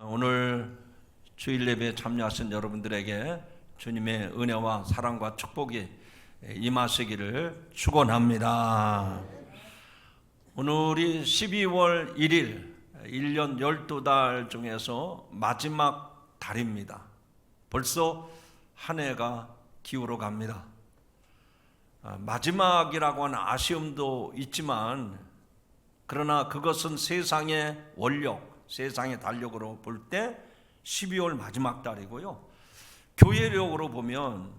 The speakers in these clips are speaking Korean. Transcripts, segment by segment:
오늘 주일 예배에 참여하신 여러분들에게 주님의 은혜와 사랑과 축복이 임하시기를 축원합니다. 오늘이 12월 1일 1년 12달 중에서 마지막 달입니다. 벌써 한 해가 기울어 갑니다. 마지막이라고 하는 아쉬움도 있지만 그러나 그것은 세상의 원력, 세상의 달력으로 볼 때 12월 마지막 달이고요. 교회력으로 보면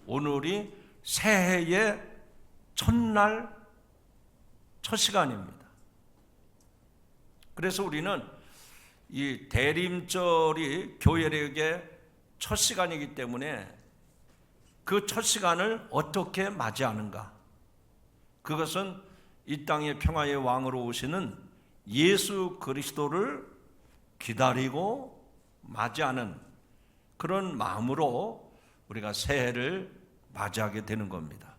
오늘이 새해의 첫날, 첫 시간입니다. 그래서 우리는 이 대림절이 교회력의 첫 시간이기 때문에 그 첫 시간을 어떻게 맞이하는가? 그것은 이 땅의 평화의 왕으로 오시는 예수 그리스도를 기다리고 맞이하는 그런 마음으로 우리가 새해를 맞이하게 되는 겁니다.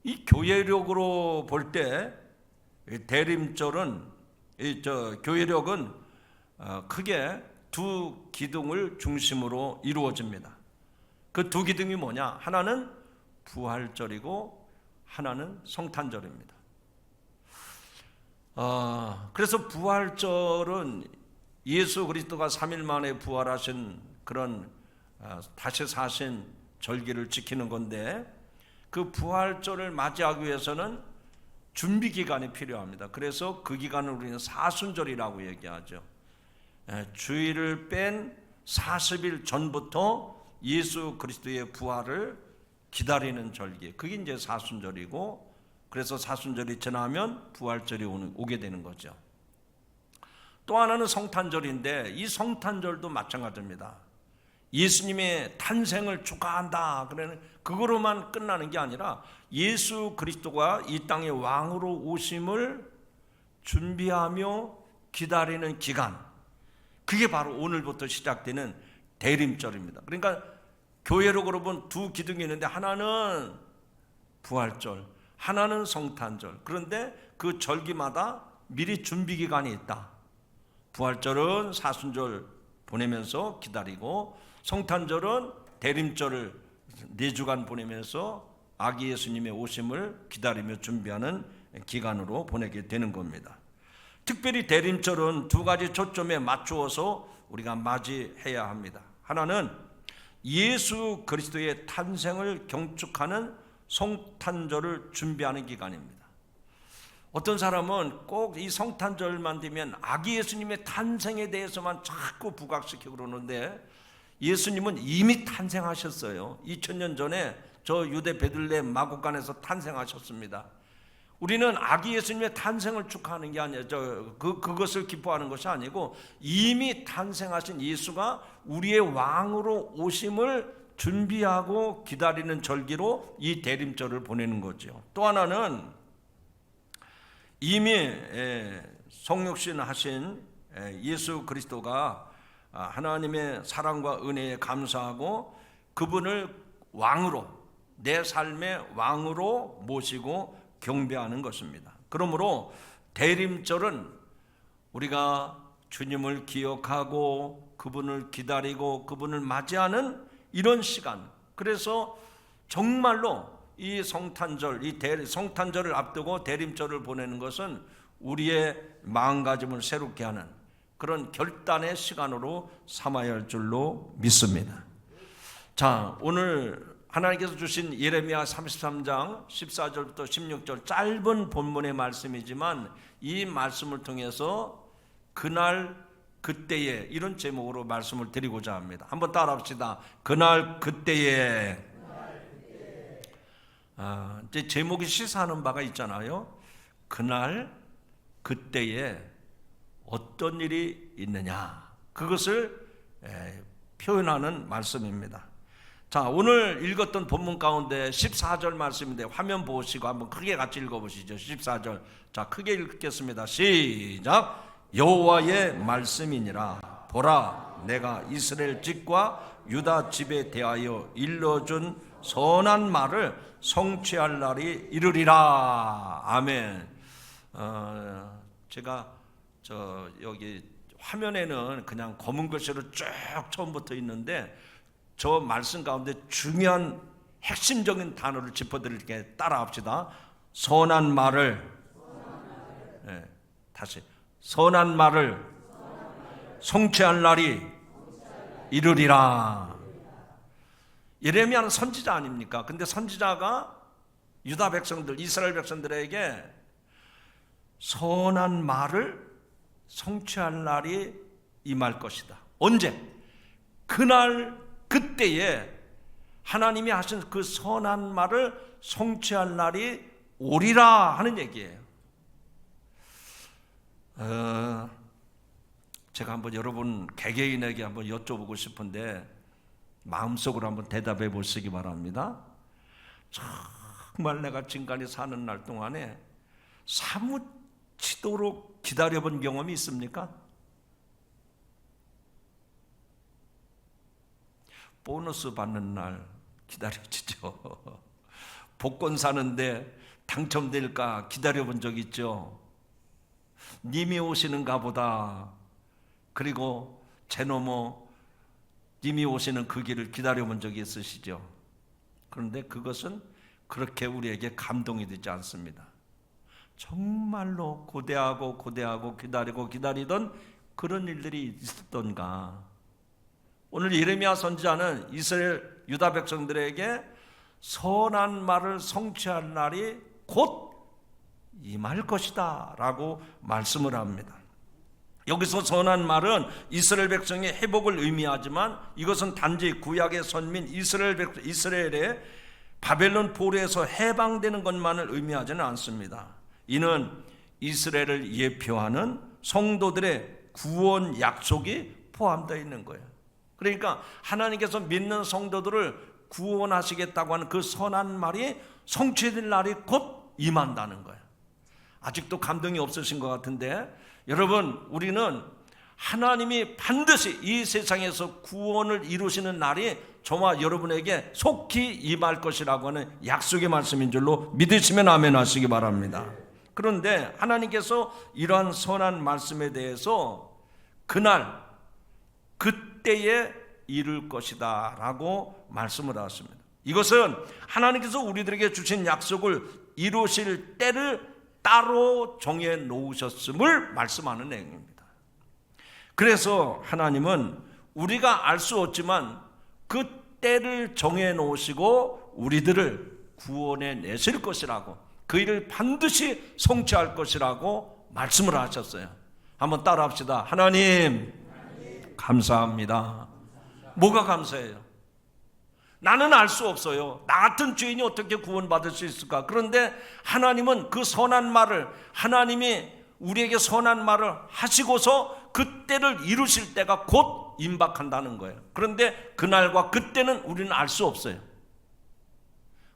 이 교회력으로 볼 때 대림절은 교회력은 크게 두 기둥을 중심으로 이루어집니다. 그 두 기둥이 뭐냐? 하나는 부활절이고 하나는 성탄절입니다. 그래서 부활절은 예수 그리스도가 3일 만에 부활하신 그런 다시 사신 절기를 지키는 건데 그 부활절을 맞이하기 위해서는 준비 기간이 필요합니다. 그래서 그 기간을 우리는 사순절이라고 얘기하죠. 주일을 뺀 40일 전부터 예수 그리스도의 부활을 기다리는 절기, 그게 이제 사순절이고, 그래서 사순절이 지나면 부활절이 오게 되는 거죠. 또 하나는 성탄절인데 이 성탄절도 마찬가지입니다. 예수님의 탄생을 축하한다, 그러는 그거로만 끝나는 게 아니라 예수 그리스도가 이 땅의 왕으로 오심을 준비하며 기다리는 기간, 그게 바로 오늘부터 시작되는 대림절입니다. 그러니까 교회력으로 본 두 기둥이 있는데 하나는 부활절, 하나는 성탄절. 그런데 그 절기마다 미리 준비 기간이 있다. 부활절은 사순절 보내면서 기다리고, 성탄절은 대림절을 4주간 보내면서 아기 예수님의 오심을 기다리며 준비하는 기간으로 보내게 되는 겁니다. 특별히 대림절은 두 가지 초점에 맞추어서 우리가 맞이해야 합니다. 하나는 예수 그리스도의 탄생을 경축하는 성탄절을 준비하는 기간입니다. 어떤 사람은 꼭 이 성탄절만 되면 아기 예수님의 탄생에 대해서만 자꾸 부각시키고 그러는데 예수님은 이미 탄생하셨어요. 2000년 전에 저 유대 베들레헴 마구간에서 탄생하셨습니다. 우리는 아기 예수님의 탄생을 축하하는 게 아니라 그것을 기뻐하는 것이 아니고 이미 탄생하신 예수가 우리의 왕으로 오심을 준비하고 기다리는 절기로 이 대림절을 보내는 거죠. 또 하나는 이미 성육신하신 예수 그리스도가 하나님의 사랑과 은혜에 감사하고 그분을 왕으로, 내 삶의 왕으로 모시고 경배하는 것입니다. 그러므로 대림절은 우리가 주님을 기억하고 그분을 기다리고 그분을 맞이하는 이런 시간, 그래서 정말로 이 성탄절, 성탄절을 앞두고 대림절을 보내는 것은 우리의 마음가짐을 새롭게 하는 그런 결단의 시간으로 삼아야 할 줄로 믿습니다. 자, 오늘 하나님께서 주신 예레미야 33장 14절부터 16절 짧은 본문의 말씀이지만 이 말씀을 통해서 그날 그때에, 이런 제목으로 말씀을 드리고자 합니다. 한번 따라 합시다. 그날 그때에. 이제 제목이 시사하는 바가 있잖아요. 그날 그때에 어떤 일이 있느냐, 그것을 표현하는 말씀입니다. 자, 오늘 읽었던 본문 가운데 14절 말씀인데 화면 보시고 한번 크게 같이 읽어보시죠. 14절. 자, 크게 읽겠습니다. 시작. 여호와의 말씀이니라. 보라, 내가 이스라엘 집과 유다 집에 대하여 일러준 선한 말을 성취할 날이 이르리라. 아멘. 제가 여기 화면에는 그냥 검은 글씨로 쭉 처음부터 있는데 저 말씀 가운데 중요한 핵심적인 단어를 짚어드릴게. 따라합시다. 선한 말을, 네, 다시 선한 말을 성취할 날이 이르리라. 예레미야는 선지자 아닙니까? 근데 선지자가 유다 백성들, 이스라엘 백성들에게 선한 말을 성취할 날이 임할 것이다. 언제? 그날 그때에 하나님이 하신 그 선한 말을 성취할 날이 오리라 하는 얘기예요. 제가 한번 여러분 개개인에게 한번 여쭤보고 싶은데 마음속으로 한번 대답해 보시기 바랍니다. 정말 내가 지금까지 사는 날 동안에 사무치도록 기다려본 경험이 있습니까? 보너스 받는 날 기다려지죠. 복권 사는데 당첨될까 기다려본 적 있죠. 님이 오시는가 보다. 그리고 제노모 님이 오시는 그 길을 기다려본 적이 있으시죠. 그런데 그것은 그렇게 우리에게 감동이 되지 않습니다. 정말로 고대하고 기다리고 기다리던 그런 일들이 있었던가. 오늘 예레미야 선지자는 이스라엘 유다 백성들에게 선한 말을 성취할 날이 곧 임할 것이다 라고 말씀을 합니다. 여기서 선한 말은 이스라엘 백성의 회복을 의미하지만 이것은 단지 구약의 선민 이스라엘의 바벨론 포로에서 해방되는 것만을 의미하지는 않습니다. 이는 이스라엘을 예표하는 성도들의 구원 약속이 포함되어 있는 거예요. 그러니까 하나님께서 믿는 성도들을 구원하시겠다고 하는 그 선한 말이 성취될 날이 곧 임한다는 거예요. 아직도 감동이 없으신 것 같은데 여러분, 우리는 하나님이 반드시 이 세상에서 구원을 이루시는 날이 저와 여러분에게 속히 임할 것이라고 하는 약속의 말씀인 줄로 믿으시면 아멘 하시기 바랍니다. 그런데 하나님께서 이러한 선한 말씀에 대해서 그날 그때에 이룰 것이다 라고 말씀을 하셨습니다. 이것은 하나님께서 우리들에게 주신 약속을 이루실 때를 따로 정해 놓으셨음을 말씀하는 내용입니다. 그래서 하나님은 우리가 알 수 없지만 그 때를 정해 놓으시고 우리들을 구원해 내실 것이라고, 그 일을 반드시 성취할 것이라고 말씀을 하셨어요. 한번 따라 합시다. 하나님 감사합니다. 뭐가 감사해요? 나는 알 수 없어요. 나 같은 죄인이 어떻게 구원받을 수 있을까? 그런데 하나님은 그 선한 말을, 하나님이 우리에게 선한 말을 하시고서 그때를 이루실 때가 곧 임박한다는 거예요. 그런데 그날과 그때는 우리는 알 수 없어요.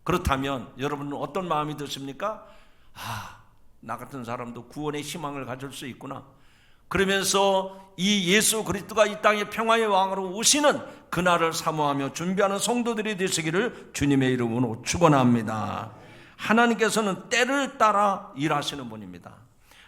그렇다면 여러분은 어떤 마음이 드십니까? 나 같은 사람도 구원의 희망을 가질 수 있구나. 그러면서 이 예수 그리스도가 이 땅에 평화의 왕으로 오시는 그날을 사모하며 준비하는 성도들이 되시기를 주님의 이름으로 축원합니다. 하나님께서는 때를 따라 일하시는 분입니다.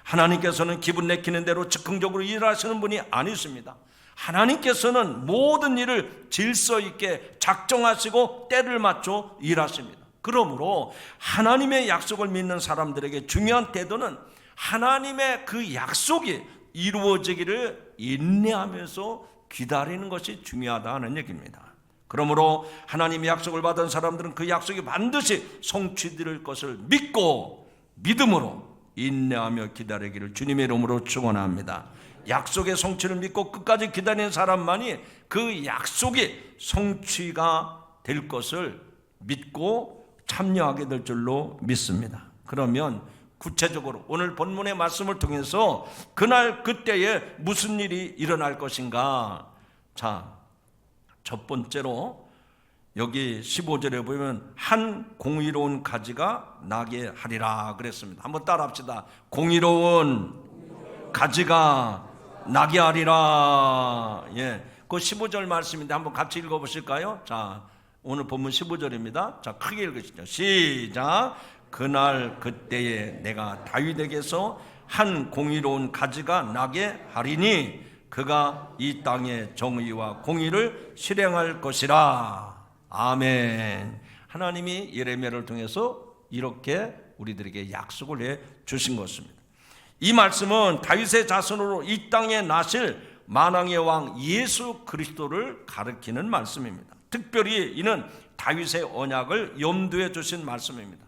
하나님께서는 기분 내키는 대로 즉흥적으로 일하시는 분이 아니십니다. 하나님께서는 모든 일을 질서 있게 작정하시고 때를 맞춰 일하십니다. 그러므로 하나님의 약속을 믿는 사람들에게 중요한 태도는 하나님의 그 약속이 이루어지기를 인내하면서 기다리는 것이 중요하다는 얘기입니다. 그러므로 하나님의 약속을 받은 사람들은 그 약속이 반드시 성취될 것을 믿고 믿음으로 인내하며 기다리기를 주님의 이름으로 축원합니다. 약속의 성취를 믿고 끝까지 기다리는 사람만이 그 약속이 성취가 될 것을 믿고 참여하게 될 줄로 믿습니다. 그러면 구체적으로 오늘 본문의 말씀을 통해서 그날 그때에 무슨 일이 일어날 것인가? 자, 첫 번째로 여기 15절에 보면 한 공의로운 가지가 나게 하리라 그랬습니다. 한번 따라 합시다. 공의로운 가지가 나게 하리라. 예, 그 15절 말씀인데 한번 같이 읽어보실까요? 자, 오늘 본문 15절입니다. 자, 크게 읽으시죠. 시작. 그날 그때에 내가 다윗에게서 한 공의로운 가지가 나게 하리니 그가 이 땅에 정의와 공의를 실행할 것이라. 아멘. 하나님이 예레미야를 통해서 이렇게 우리들에게 약속을 해 주신 것입니다. 이 말씀은 다윗의 자손으로 이 땅에 나실 만왕의 왕 예수 그리스도를 가리키는 말씀입니다. 특별히 이는 다윗의 언약을 염두에 두신 말씀입니다.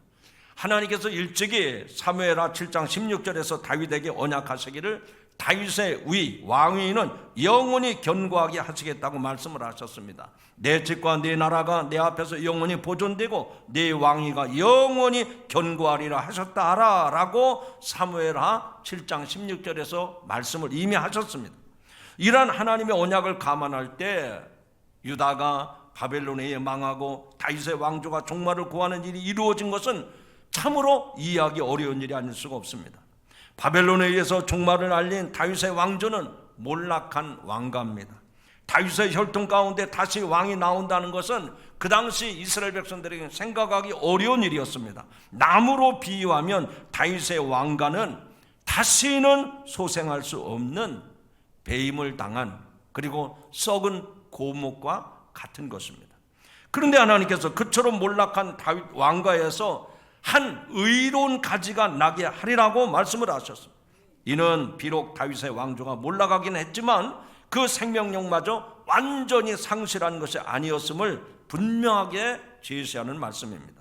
하나님께서 일찍이 사무엘하 7장 16절에서 다윗에게 언약하시기를 다윗의 왕위는 영원히 견고하게 하시겠다고 말씀을 하셨습니다. 내 집과 내 나라가 내 앞에서 영원히 보존되고 내 왕위가 영원히 견고하리라 하셨다 하라 라고 사무엘하 7장 16절에서 말씀을 이미 하셨습니다. 이러한 하나님의 언약을 감안할 때 유다가 바벨론에 의해 망하고 다윗의 왕조가 종말을 구하는 일이 이루어진 것은 참으로 이해하기 어려운 일이 아닐 수가 없습니다. 바벨론에 의해서 종말을 알린 다윗의 왕조는 몰락한 왕가입니다. 다윗의 혈통 가운데 다시 왕이 나온다는 것은 그 당시 이스라엘 백성들에게 생각하기 어려운 일이었습니다. 나무로 비유하면 다윗의 왕가는 다시는 소생할 수 없는 배임을 당한 그리고 썩은 고목과 같은 것입니다. 그런데 하나님께서 그처럼 몰락한 다윗 왕가에서 한 의로운 가지가 나게 하리라고 말씀을 하셨습니다. 이는 비록 다윗의 왕조가 몰락하긴 했지만 그 생명력마저 완전히 상실한 것이 아니었음을 분명하게 제시하는 말씀입니다.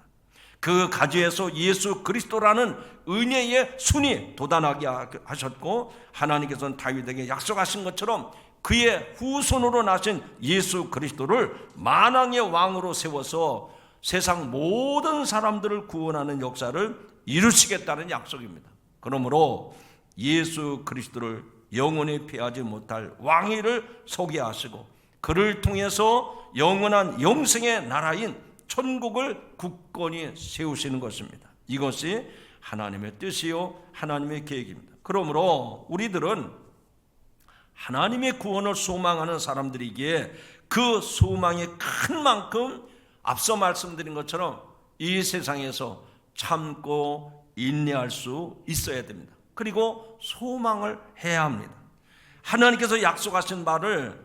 그 가지에서 예수 그리스도라는 은혜의 순이 돋아나게 하셨고 하나님께서는 다윗에게 약속하신 것처럼 그의 후손으로 나신 예수 그리스도를 만왕의 왕으로 세워서 세상 모든 사람들을 구원하는 역사를 이루시겠다는 약속입니다. 그러므로 예수 그리스도를 영원히 피하지 못할 왕위를 소개하시고 그를 통해서 영원한 영생의 나라인 천국을 굳건히 세우시는 것입니다. 이것이 하나님의 뜻이요 하나님의 계획입니다. 그러므로 우리들은 하나님의 구원을 소망하는 사람들이기에 그 소망이 큰 만큼 앞서 말씀드린 것처럼 이 세상에서 참고 인내할 수 있어야 됩니다. 그리고 소망을 해야 합니다. 하나님께서 약속하신 바를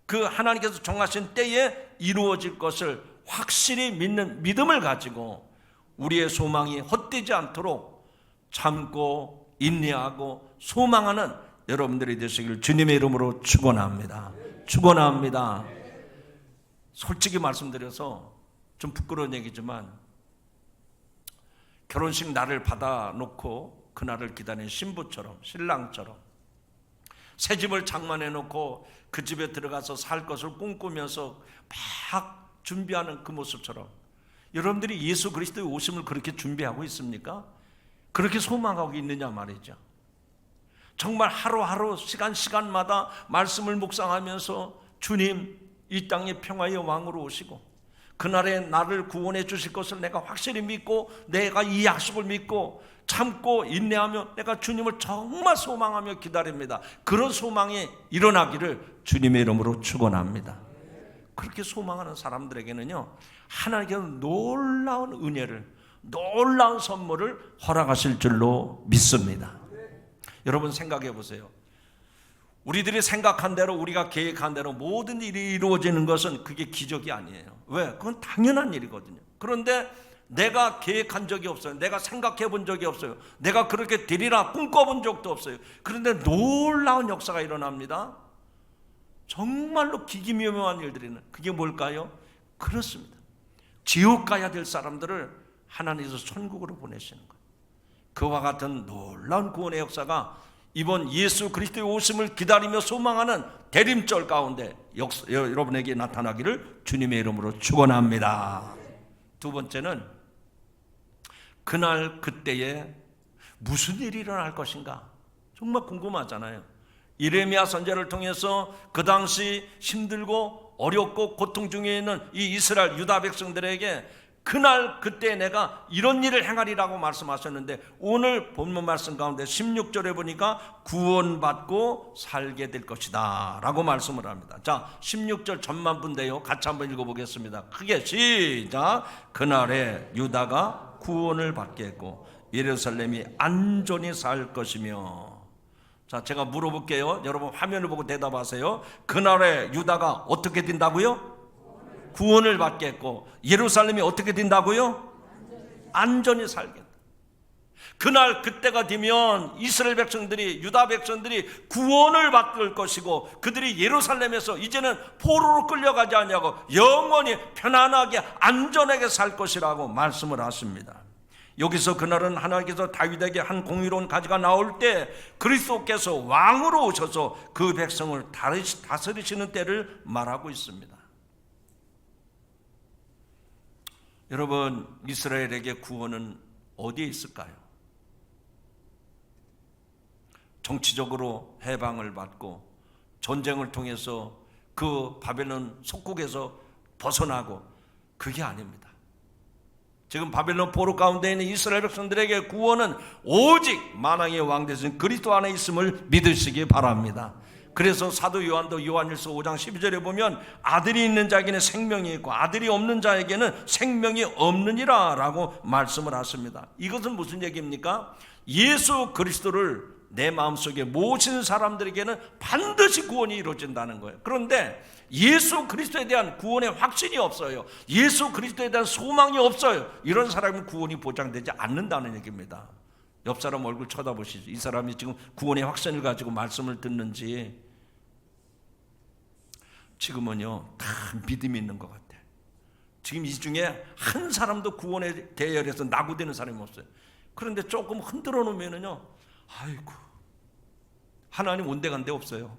그 하나님께서 정하신 때에 이루어질 것을 확실히 믿는 믿음을 가지고 우리의 소망이 헛되지 않도록 참고 인내하고 소망하는 여러분들이 되시길 주님의 이름으로 축원합니다. 축원합니다. 솔직히 말씀드려서 좀 부끄러운 얘기지만 결혼식 날을 받아놓고 그날을 기다리는 신부처럼 신랑처럼 새 집을 장만해 놓고 그 집에 들어가서 살 것을 꿈꾸면서 막 준비하는 그 모습처럼 여러분들이 예수 그리스도의 오심을 그렇게 준비하고 있습니까? 그렇게 소망하고 있느냐 말이죠. 정말 하루하루 시간마다 말씀을 묵상하면서 주님 이 땅의 평화의 왕으로 오시고 그날에 나를 구원해 주실 것을 내가 확실히 믿고 내가 이 약속을 믿고 참고 인내하며 내가 주님을 정말 소망하며 기다립니다. 그런 소망이 일어나기를 주님의 이름으로 축원합니다. 그렇게 소망하는 사람들에게는요 하나님께서 놀라운 은혜를 놀라운 선물을 허락하실 줄로 믿습니다. 여러분 생각해 보세요. 우리들이 생각한 대로 우리가 계획한 대로 모든 일이 이루어지는 것은 그게 기적이 아니에요. 왜? 그건 당연한 일이거든요. 그런데 내가 계획한 적이 없어요. 내가 생각해 본 적이 없어요. 내가 그렇게 되리라 꿈꿔본 적도 없어요. 그런데 놀라운 역사가 일어납니다. 정말로 기기묘묘한 일들이는 그게 뭘까요? 그렇습니다. 지옥 가야 될 사람들을 하나님께서 천국으로 보내시는 거예요. 그와 같은 놀라운 구원의 역사가 이번 예수 그리스도의 오심을 기다리며 소망하는 대림절 가운데 여러분에게 나타나기를 주님의 이름으로 축원합니다. 두 번째는 그날 그때에 무슨 일이 일어날 것인가 정말 궁금하잖아요. 예레미야 선지자를 통해서 그 당시 힘들고 어렵고 고통 중에 있는 이 이스라엘 유다 백성들에게 그날 그때 내가 이런 일을 행하리라고 말씀하셨는데 오늘 본문 말씀 가운데 16절에 보니까 구원받고 살게 될 것이다 라고 말씀을 합니다. 자 16절 전반부인데요 같이 한번 읽어보겠습니다. 크게 시작. 그날에 유다가 구원을 받겠고 예루살렘이 안전히 살 것이며. 자, 제가 물어볼게요. 여러분 화면을 보고 대답하세요. 그날에 유다가 어떻게 된다고요? 구원을 받겠고 예루살렘이 어떻게 된다고요? 안전히 살겠다. 그날 그때가 되면 이스라엘 백성들이, 유다 백성들이 구원을 받을 것이고 그들이 예루살렘에서 이제는 포로로 끌려가지 않냐고 영원히 편안하게 안전하게 살 것이라고 말씀을 하십니다. 여기서 그날은 하나님께서 다윗에게 한 공의로운 가지가 나올 때 그리스도께서 왕으로 오셔서 그 백성을 다스리시는 때를 말하고 있습니다. 여러분, 이스라엘에게 구원은 어디에 있을까요? 정치적으로 해방을 받고 전쟁을 통해서 그 바벨론 속국에서 벗어나고, 그게 아닙니다. 지금 바벨론 포로 가운데 있는 이스라엘 백성들에게 구원은 오직 만왕의 왕 되신 그리스도 안에 있음을 믿으시기 바랍니다. 그래서 사도 요한도 요한일서 5장 12절에 보면 아들이 있는 자에게는 생명이 있고 아들이 없는 자에게는 생명이 없느니라 라고 말씀을 하십니다. 이것은 무슨 얘기입니까? 예수 그리스도를 내 마음속에 모신 사람들에게는 반드시 구원이 이루어진다는 거예요. 그런데 예수 그리스도에 대한 구원의 확신이 없어요. 예수 그리스도에 대한 소망이 없어요. 이런 사람은 구원이 보장되지 않는다는 얘기입니다. 옆 사람 얼굴 쳐다보시죠. 이 사람이 지금 구원의 확신을 가지고 말씀을 듣는지. 지금은요 다 믿음이 있는 것 같아요. 지금 이 중에 한 사람도 구원의 대열에서 낙오되는 사람이 없어요. 그런데 조금 흔들어 놓으면요, 아이고, 하나님 온데간데 없어요.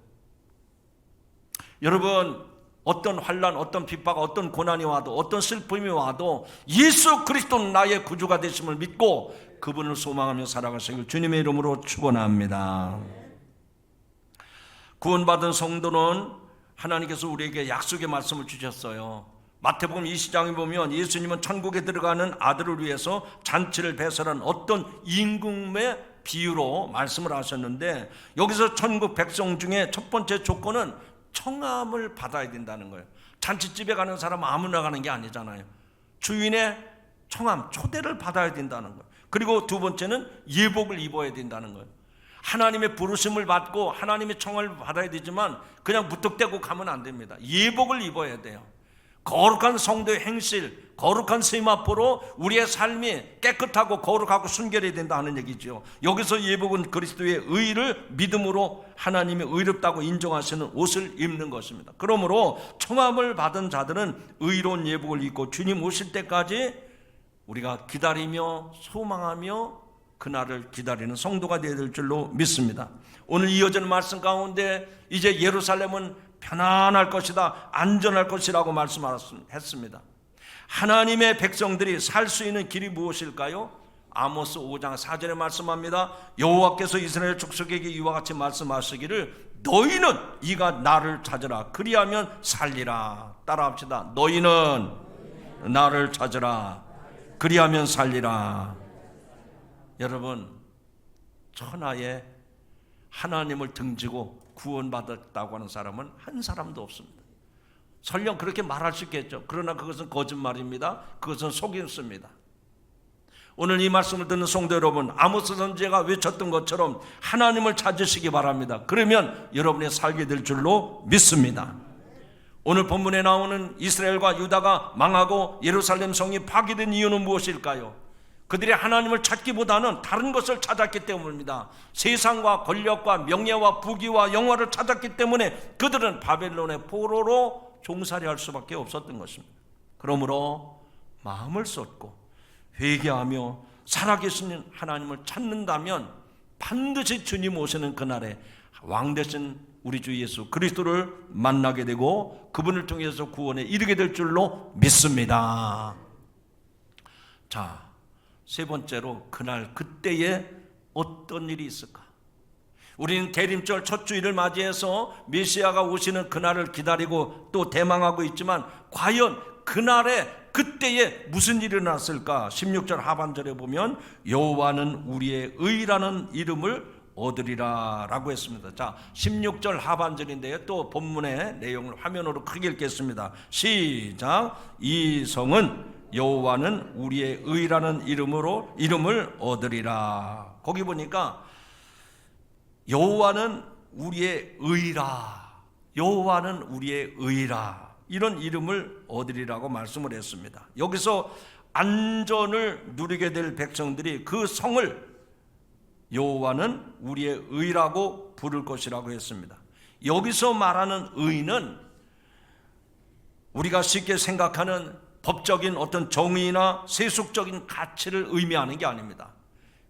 여러분, 어떤 환난, 어떤 핍박, 어떤 고난이 와도, 어떤 슬픔이 와도 예수 그리스도는 나의 구주가 되심을 믿고 그분을 소망하며 살아가시길 주님의 이름으로 축원합니다. 구원받은 성도는 하나님께서 우리에게 약속의 말씀을 주셨어요. 마태복음 20장에 보면 예수님은 천국에 들어가는 아들을 위해서 잔치를 배설한 어떤 임금의 비유로 말씀을 하셨는데, 여기서 천국 백성 중에 첫 번째 조건은 청함을 받아야 된다는 거예요. 잔치집에 가는 사람 아무나 가는 게 아니잖아요. 주인의 청함, 초대를 받아야 된다는 거예요. 그리고 두 번째는 예복을 입어야 된다는 거예요. 하나님의 부르심을 받고 하나님의 청함을 받아야 되지만 그냥 무턱대고 가면 안 됩니다. 예복을 입어야 돼요. 거룩한 성도의 행실, 거룩한 스님 앞으로 우리의 삶이 깨끗하고 거룩하고 순결해야 된다 하는 얘기죠. 여기서 예복은 그리스도의 의를 믿음으로 하나님이 의롭다고 인정하시는 옷을 입는 것입니다. 그러므로 청함을 받은 자들은 의로운 예복을 입고 주님 오실 때까지 우리가 기다리며 소망하며 그날을 기다리는 성도가 되어야 될 줄로 믿습니다. 오늘 이어지는 말씀 가운데 이제 예루살렘은 편안할 것이다, 안전할 것이라고 말씀했습니다. 하나님의 백성들이 살 수 있는 길이 무엇일까요? 아모스 5장 4절에 말씀합니다. 여호와께서 이스라엘 족속에게 이와 같이 말씀하시기를 너희는 이가 나를 찾으라 그리하면 살리라. 따라합시다. 너희는 나를 찾으라 그리하면 살리라. 여러분, 천하에 하나님을 등지고 구원받았다고 하는 사람은 한 사람도 없습니다. 설령 그렇게 말할 수 있겠죠. 그러나 그것은 거짓말입니다. 그것은 속임수입니다. 오늘 이 말씀을 듣는 성도 여러분, 아모스 선지자가 외쳤던 것처럼 하나님을 찾으시기 바랍니다. 그러면 여러분이 살게 될 줄로 믿습니다. 오늘 본문에 나오는 이스라엘과 유다가 망하고 예루살렘 성이 파괴된 이유는 무엇일까요? 그들이 하나님을 찾기보다는 다른 것을 찾았기 때문입니다. 세상과 권력과 명예와 부귀와 영화를 찾았기 때문에 그들은 바벨론의 포로로 종살이 할 수밖에 없었던 것입니다. 그러므로 마음을 쏟고 회개하며 살아계신 하나님을 찾는다면 반드시 주님 오시는 그날에 왕 되신 우리 주 예수 그리스도를 만나게 되고 그분을 통해서 구원에 이르게 될 줄로 믿습니다. 자, 세 번째로 그날 그때에 어떤 일이 있을까? 우리는 대림절 첫 주일을 맞이해서 메시아가 오시는 그날을 기다리고 또 대망하고 있지만 과연 그날에 그때에 무슨 일이 일어났을까? 16절 하반절에 보면 여호와는 우리의 의라는 이름을 얻으리라 라고 했습니다. 자, 16절 하반절인데요, 또 본문의 내용을 화면으로 크게 읽겠습니다. 시작. 이 성은 여호와는 우리의 의라는 이름을 얻으리라. 거기 보니까 여호와는 우리의 의라, 여호와는 우리의 의라, 이런 이름을 얻으리라고 말씀을 했습니다. 여기서 안전을 누리게 될 백성들이 그 성을 여호와는 우리의 의라고 부를 것이라고 했습니다. 여기서 말하는 의는 우리가 쉽게 생각하는 법적인 어떤 정의나 세속적인 가치를 의미하는 게 아닙니다.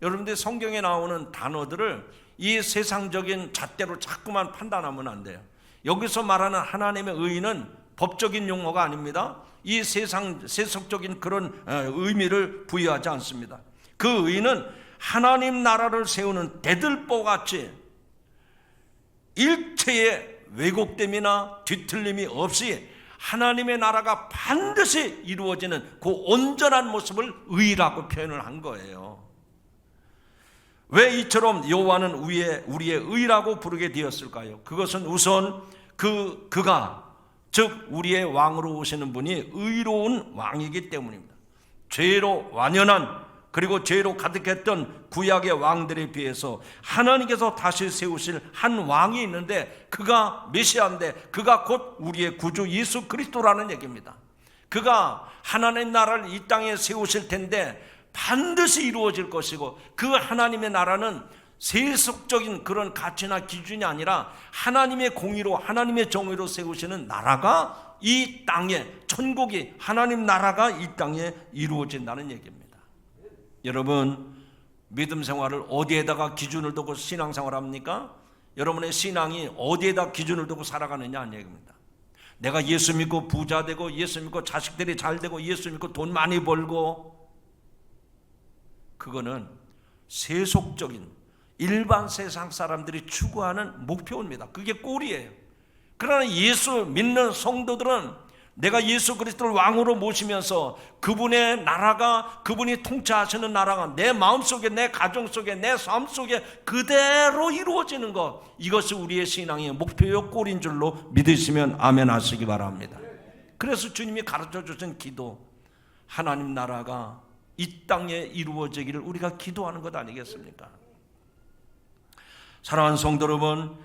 여러분들 성경에 나오는 단어들을 이 세상적인 잣대로 자꾸만 판단하면 안 돼요. 여기서 말하는 하나님의 의는 법적인 용어가 아닙니다. 이 세속적인 그런 의미를 부여하지 않습니다. 그 의는 하나님 나라를 세우는 대들보같이 일체의 왜곡됨이나 뒤틀림이 없이 하나님의 나라가 반드시 이루어지는 그 온전한 모습을 의라고 표현을 한 거예요. 왜 이처럼 여호와는 우리의 의라고 부르게 되었을까요? 그것은 우선 그가 즉 우리의 왕으로 오시는 분이 의로운 왕이기 때문입니다. 죄로 완연한 그리고 죄로 가득했던 구약의 왕들에 비해서 하나님께서 다시 세우실 한 왕이 있는데 그가 메시아인데 그가 곧 우리의 구주 예수 그리스도라는 얘기입니다. 그가 하나님의 나라를 이 땅에 세우실 텐데 반드시 이루어질 것이고 그 하나님의 나라는 세속적인 그런 가치나 기준이 아니라 하나님의 공의로 하나님의 정의로 세우시는 나라가 이 땅에 천국이 하나님 나라가 이 땅에 이루어진다는 얘기입니다. 여러분 믿음 생활을 어디에다가 기준을 두고 신앙생활 합니까? 여러분의 신앙이 어디에다 기준을 두고 살아가느냐 하는 얘기입니다. 내가 예수 믿고 부자 되고 예수 믿고 자식들이 잘 되고 예수 믿고 돈 많이 벌고 그거는 세속적인 일반 세상 사람들이 추구하는 목표입니다. 그게 꼴이에요. 그러나 예수 믿는 성도들은 내가 예수 그리스도를 왕으로 모시면서 그분의 나라가 그분이 통치하시는 나라가 내 마음속에 내 가정 속에 내 삶 속에 그대로 이루어지는 것, 이것이 우리의 신앙의 목표요 꼴인 줄로 믿으시면 아멘 하시기 바랍니다. 그래서 주님이 가르쳐 주신 기도, 하나님 나라가 이 땅에 이루어지기를 우리가 기도하는 것 아니겠습니까? 사랑하는 성도 여러분,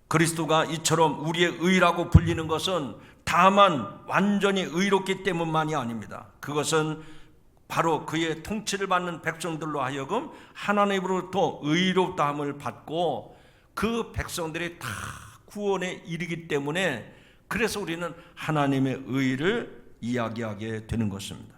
그리스도가 이처럼 우리의 의라고 불리는 것은 다만 완전히 의롭기 때문만이 아닙니다. 그것은 바로 그의 통치를 받는 백성들로 하여금 하나님으로부터 의롭다함을 받고 그 백성들이 다 구원에 이르기 때문에 그래서 우리는 하나님의 의를 이야기하게 되는 것입니다.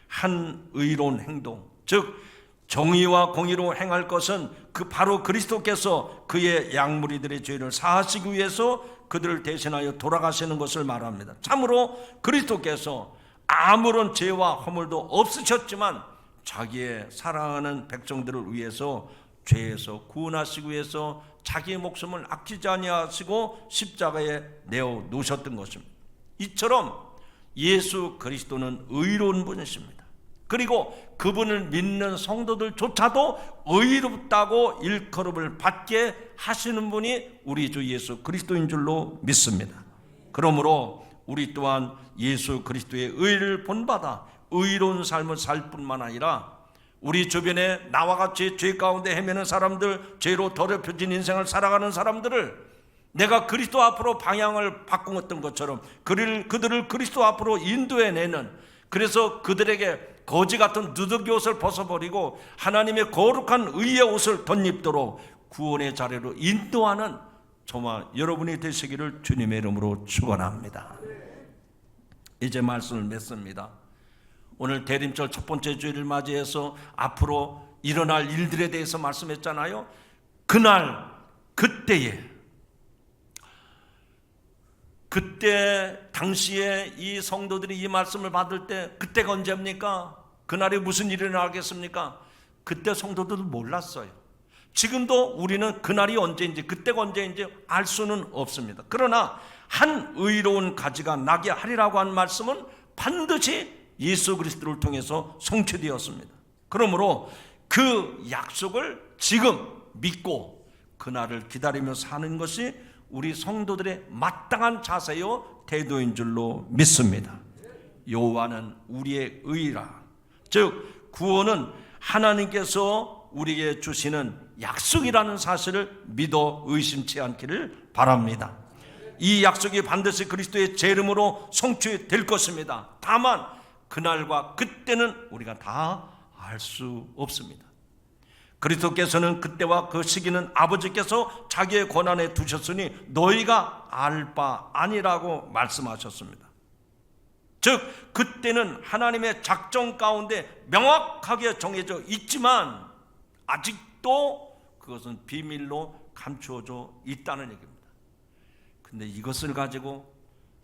한 의로운 행동, 즉 정의와 공의로 행할 것은 바로 그리스도께서 그의 양무리들의 죄를 사하시기 위해서 그들을 대신하여 돌아가시는 것을 말합니다. 참으로 그리스도께서 아무런 죄와 허물도 없으셨지만 자기의 사랑하는 백성들을 위해서 죄에서 구원하시기 위해서 자기의 목숨을 아끼지 아니하시고 십자가에 내어 놓으셨던 것입니다. 이처럼 예수 그리스도는 의로운 분이십니다. 그리고 그분을 믿는 성도들조차도 의롭다고 일컬음을 받게 하시는 분이 우리 주 예수 그리스도인 줄로 믿습니다. 그러므로 우리 또한 예수 그리스도의 의를 본받아 의로운 삶을 살 뿐만 아니라 우리 주변에 나와 같이 죄 가운데 헤매는 사람들, 죄로 더럽혀진 인생을 살아가는 사람들을 내가 그리스도 앞으로 방향을 바꾸었던 것처럼 그들을 그리스도 앞으로 인도해내는, 그래서 그들에게 거지 같은 누더기 옷을 벗어버리고 하나님의 거룩한 의의 옷을 덧입도록 구원의 자리로 인도하는 저와 여러분이 되시기를 주님의 이름으로 축원합니다. 이제 말씀을 맺습니다. 오늘 대림절 첫 번째 주일을 맞이해서 앞으로 일어날 일들에 대해서 말씀했잖아요. 그날 그때 당시에 이 성도들이 이 말씀을 받을 때 그때가 언제입니까? 그날에 무슨 일이 일어나겠습니까? 그때 성도들도 몰랐어요. 지금도 우리는 그날이 언제인지 그때가 언제인지 알 수는 없습니다. 그러나 한 의로운 가지가 나게 하리라고 한 말씀은 반드시 예수 그리스도를 통해서 성취되었습니다. 그러므로 그 약속을 지금 믿고 그날을 기다리며 사는 것이 우리 성도들의 마땅한 자세요 태도인 줄로 믿습니다. 여호와는 우리의 의라. 즉 구원은 하나님께서 우리에게 주시는 약속이라는 사실을 믿어 의심치 않기를 바랍니다. 이 약속이 반드시 그리스도의 제 이름으로 성취될 것입니다. 다만 그날과 그때는 우리가 다 알 수 없습니다. 그리스도께서는 그때와 그 시기는 아버지께서 자기의 권한에 두셨으니 너희가 알 바 아니라고 말씀하셨습니다. 즉 그때는 하나님의 작정 가운데 명확하게 정해져 있지만 아직도 그것은 비밀로 감추어져 있다는 얘기입니다. 근데 이것을 가지고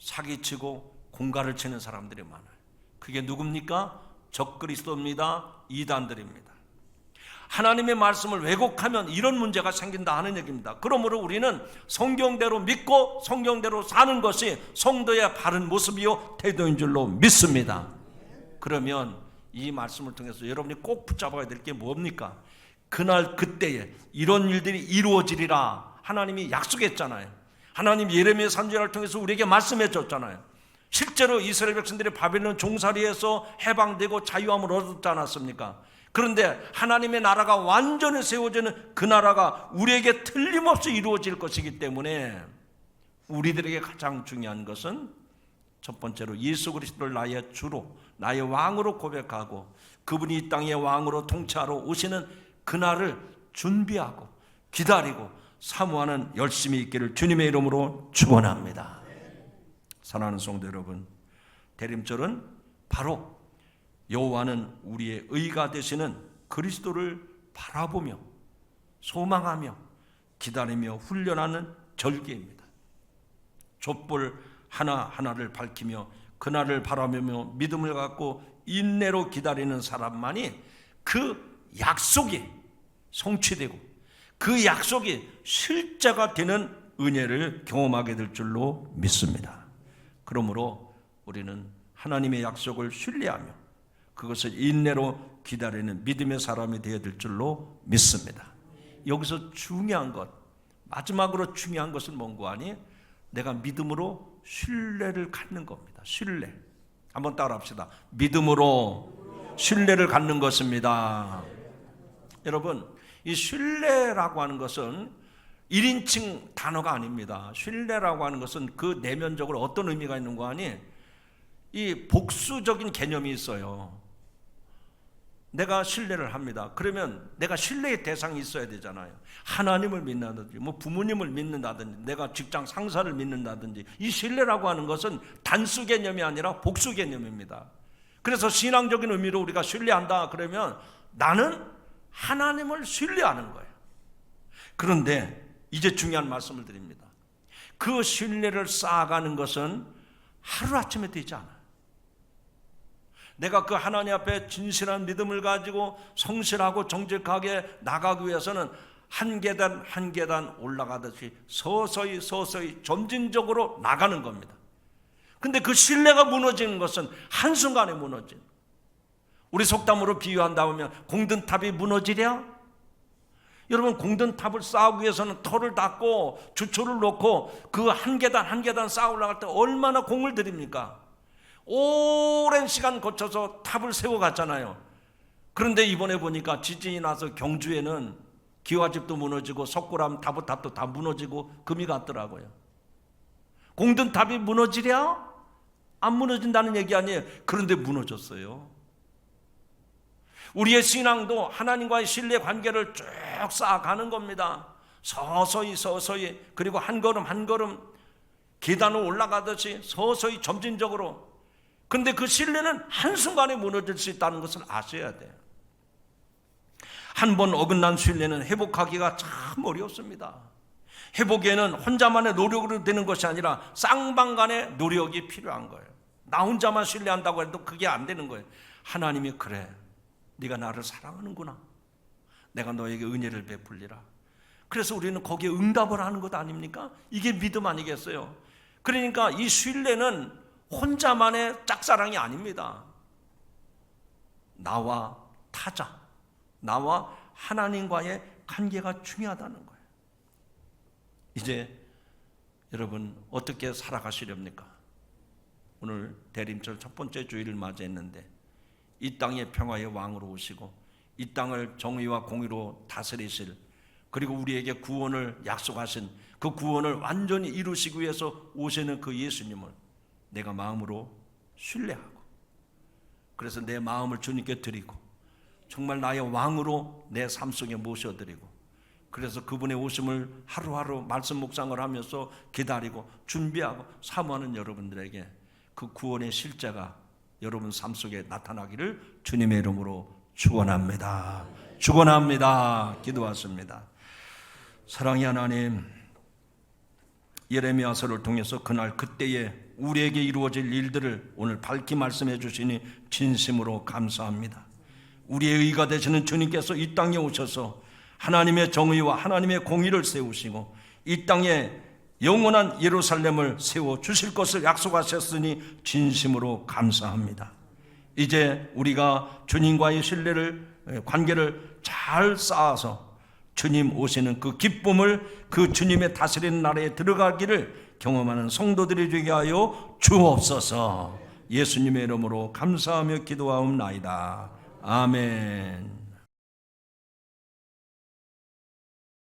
사기치고 공갈을 치는 사람들이 많아요. 그게 누굽니까? 적그리스도입니다. 이단들입니다. 하나님의 말씀을 왜곡하면 이런 문제가 생긴다 하는 얘기입니다. 그러므로 우리는 성경대로 믿고 성경대로 사는 것이 성도의 바른 모습이요 태도인 줄로 믿습니다. 그러면 이 말씀을 통해서 여러분이 꼭 붙잡아야 될 게 뭡니까? 그날 그때에 이런 일들이 이루어지리라 하나님이 약속했잖아요. 하나님 예레미야 선지자를 통해서 우리에게 말씀해 줬잖아요. 실제로 이스라엘 백성들이 바벨론 종살이에서 해방되고 자유함을 얻었지 않았습니까? 그런데 하나님의 나라가 완전히 세워지는 그 나라가 우리에게 틀림없이 이루어질 것이기 때문에 우리들에게 가장 중요한 것은 첫 번째로 예수 그리스도를 나의 주로 나의 왕으로 고백하고 그분이 이 땅의 왕으로 통치하러 오시는 그날을 준비하고 기다리고 사모하는 열심이 있기를 주님의 이름으로 축원합니다. 사랑하는 성도 여러분, 대림절은 바로 여호와는 우리의 의가 되시는 그리스도를 바라보며 소망하며 기다리며 훈련하는 절기입니다. 촛불 하나하나를 밝히며 그날을 바라보며 믿음을 갖고 인내로 기다리는 사람만이 그 약속이 성취되고 그 약속이 실제가 되는 은혜를 경험하게 될 줄로 믿습니다. 그러므로 우리는 하나님의 약속을 신뢰하며 그것을 인내로 기다리는 믿음의 사람이 되어야 될 줄로 믿습니다. 여기서 중요한 것, 마지막으로 중요한 것은 뭔고 하니? 내가 믿음으로 신뢰를 갖는 겁니다. 신뢰. 한번 따라합시다. 믿음으로 신뢰를 갖는 것입니다. 여러분, 이 신뢰라고 하는 것은 1인칭 단어가 아닙니다. 신뢰라고 하는 것은 그 내면적으로 어떤 의미가 있는 거 아니? 이 복수적인 개념이 있어요. 내가 신뢰를 합니다. 그러면 내가 신뢰의 대상이 있어야 되잖아요. 하나님을 믿는다든지 뭐 부모님을 믿는다든지 내가 직장 상사를 믿는다든지 이 신뢰라고 하는 것은 단수 개념이 아니라 복수 개념입니다. 그래서 신앙적인 의미로 우리가 신뢰한다 그러면 나는 하나님을 신뢰하는 거예요. 그런데 이제 중요한 말씀을 드립니다. 그 신뢰를 쌓아가는 것은 하루아침에 되지 않아요. 내가 그 하나님 앞에 진실한 믿음을 가지고 성실하고 정직하게 나가기 위해서는 한 계단 한 계단 올라가듯이 서서히 점진적으로 나가는 겁니다. 근데 그 신뢰가 무너지는 것은 한순간에 무너진, 우리 속담으로 비유한다면 공든탑이 무너지랴? 여러분, 공든탑을 쌓기 위해서는 터를 닦고 주초를 놓고 그 한 계단 한 계단 쌓아 올라갈 때 얼마나 공을 들입니까? 오랜 시간 거쳐서 탑을 세워갔잖아요. 그런데 이번에 보니까 지진이 나서 경주에는 기와집도 무너지고 석굴암 다보탑도 다 무너지고 금이 갔더라고요. 공든탑이 무너지랴? 안 무너진다는 얘기 아니에요. 그런데 무너졌어요. 우리의 신앙도 하나님과의 신뢰 관계를 쭉 쌓아가는 겁니다. 서서히 그리고 한 걸음 한 걸음 계단을 올라가듯이 서서히 점진적으로. 그런데 그 신뢰는 한순간에 무너질 수 있다는 것을 아셔야 돼요. 한 번 어긋난 신뢰는 회복하기가 참 어렵습니다. 회복에는 혼자만의 노력으로 되는 것이 아니라 쌍방간의 노력이 필요한 거예요. 나 혼자만 신뢰한다고 해도 그게 안 되는 거예요. 하나님이 그래, 네가 나를 사랑하는구나, 내가 너에게 은혜를 베풀리라. 그래서 우리는 거기에 응답을 하는 것 아닙니까? 이게 믿음 아니겠어요? 그러니까 이 신뢰는 혼자만의 짝사랑이 아닙니다. 나와 타자, 나와 하나님과의 관계가 중요하다는 거예요. 이제 여러분 어떻게 살아가시렵니까? 오늘 대림절 첫 번째 주일을 맞이했는데 이 땅의 평화의 왕으로 오시고 이 땅을 정의와 공의로 다스리실, 그리고 우리에게 구원을 약속하신 그 구원을 완전히 이루시기 위해서 오시는 그 예수님을 내가 마음으로 신뢰하고, 그래서 내 마음을 주님께 드리고 정말 나의 왕으로 내 삶 속에 모셔드리고, 그래서 그분의 오심을 하루하루 말씀 묵상을 하면서 기다리고 준비하고 사모하는 여러분들에게 그 구원의 실제가 여러분 삶 속에 나타나기를 주님의 이름으로 축원합니다. 축원합니다. 기도하십니다. 사랑의 하나님, 예레미야서를 통해서 그날 그때에 우리에게 이루어질 일들을 오늘 밝히 말씀해 주시니 진심으로 감사합니다. 우리의 의가 되시는 주님께서 이 땅에 오셔서 하나님의 정의와 하나님의 공의를 세우시고 이 땅에 영원한 예루살렘을 세워 주실 것을 약속하셨으니 진심으로 감사합니다. 이제 우리가 주님과의 관계를 잘 쌓아서 주님 오시는 그 기쁨을, 그 주님의 다스리는 나라에 들어가기를 경험하는 성도들이 되게 하여 주옵소서. 예수님의 이름으로 감사하며 기도하옵나이다. 아멘.